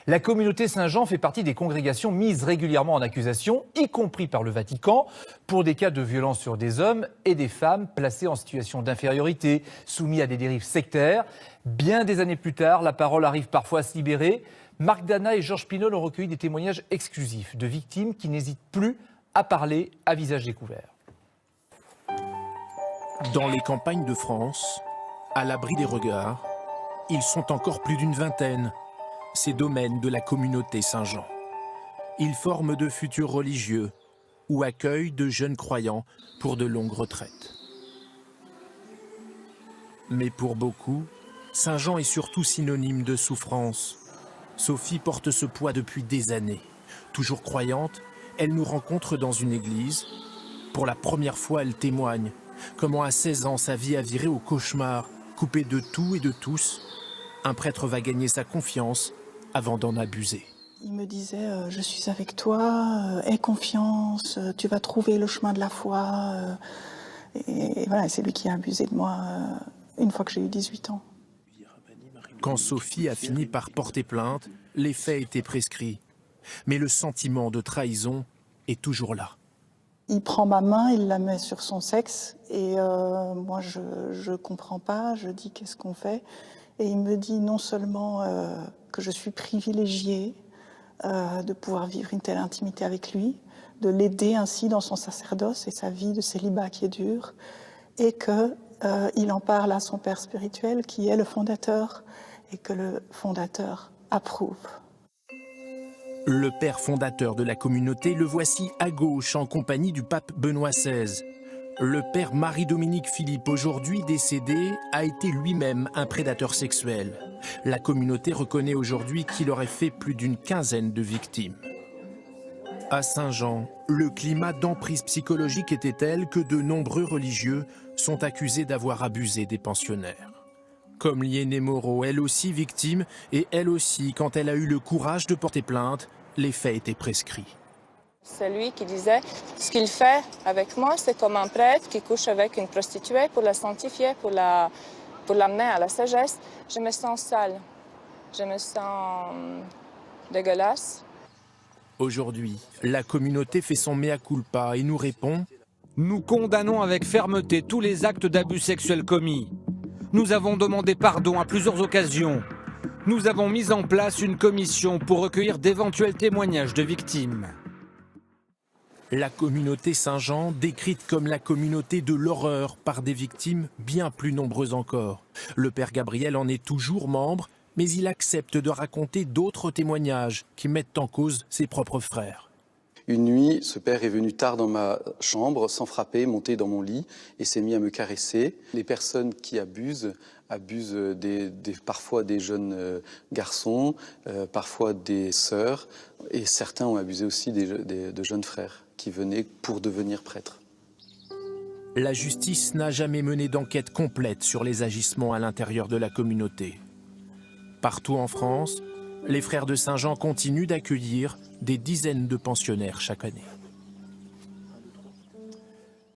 La communauté Saint-Jean fait partie des congrégations mises régulièrement en accusation, y compris par le Vatican, pour des cas de violence sur des hommes et des femmes placés en situation d'infériorité, soumis à des dérives sectaires. Bien des années plus tard, la parole arrive parfois à se libérer. Marc Dana et Georges Pinol ont recueilli des témoignages exclusifs de victimes qui n'hésitent plus à parler à visage découvert. Dans les campagnes de France, à l'abri des regards, ils sont encore plus d'une vingtaine, ces domaines de la communauté Saint-Jean. Ils forment de futurs religieux ou accueillent de jeunes croyants pour de longues retraites. Mais pour beaucoup, Saint-Jean est surtout synonyme de souffrance. Sophie porte ce poids depuis des années. Toujours croyante, elle nous rencontre dans une église. Pour la première fois, elle témoigne comment à 16 ans sa vie a viré au cauchemar, coupée de tout et de tous. Un prêtre va gagner sa confiance avant d'en abuser. Il me disait je suis avec toi, aie confiance, tu vas trouver le chemin de la foi. Et voilà, c'est lui qui a abusé de moi une fois que j'ai eu 18 ans. Quand Sophie a fini par porter plainte, les faits étaient prescrits. Mais le sentiment de trahison est toujours là. Il prend ma main, il la met sur son sexe et moi je comprends pas, je dis qu'est-ce qu'on fait? Et il me dit non seulement que je suis privilégiée de pouvoir vivre une telle intimité avec lui, de l'aider ainsi dans son sacerdoce et sa vie de célibat qui est dure, et qu'il en parle à son père spirituel qui est le fondateur et que le fondateur approuve. Le père fondateur de la communauté, le voici à gauche en compagnie du pape Benoît XVI. Le père Marie-Dominique Philippe, aujourd'hui décédé, a été lui-même un prédateur sexuel. La communauté reconnaît aujourd'hui qu'il aurait fait plus d'une quinzaine de victimes. À Saint-Jean, le climat d'emprise psychologique était tel que de nombreux religieux sont accusés d'avoir abusé des pensionnaires. Comme Liénée Moreau, elle aussi victime, et elle aussi, quand elle a eu le courage de porter plainte, les faits étaient prescrits. C'est lui qui disait, ce qu'il fait avec moi, c'est comme un prêtre qui couche avec une prostituée pour la sanctifier, pour l'amener à la sagesse. Je me sens sale, je me sens dégueulasse. Aujourd'hui, la communauté fait son mea culpa et nous répond « Nous condamnons avec fermeté tous les actes d'abus sexuels commis. Nous avons demandé pardon à plusieurs occasions. Nous avons mis en place une commission pour recueillir d'éventuels témoignages de victimes. » La communauté Saint-Jean, décrite comme la communauté de l'horreur par des victimes bien plus nombreuses encore. Le père Gabriel en est toujours membre, mais il accepte de raconter d'autres témoignages qui mettent en cause ses propres frères. Une nuit, ce père est venu tard dans ma chambre, sans frapper, monté dans mon lit et s'est mis à me caresser. Les personnes qui abusent parfois des jeunes garçons, parfois des sœurs, et certains ont abusé aussi de jeunes frères qui venaient pour devenir prêtres. La justice n'a jamais mené d'enquête complète sur les agissements à l'intérieur de la communauté. Partout en France, les frères de Saint-Jean continuent d'accueillir des dizaines de pensionnaires chaque année.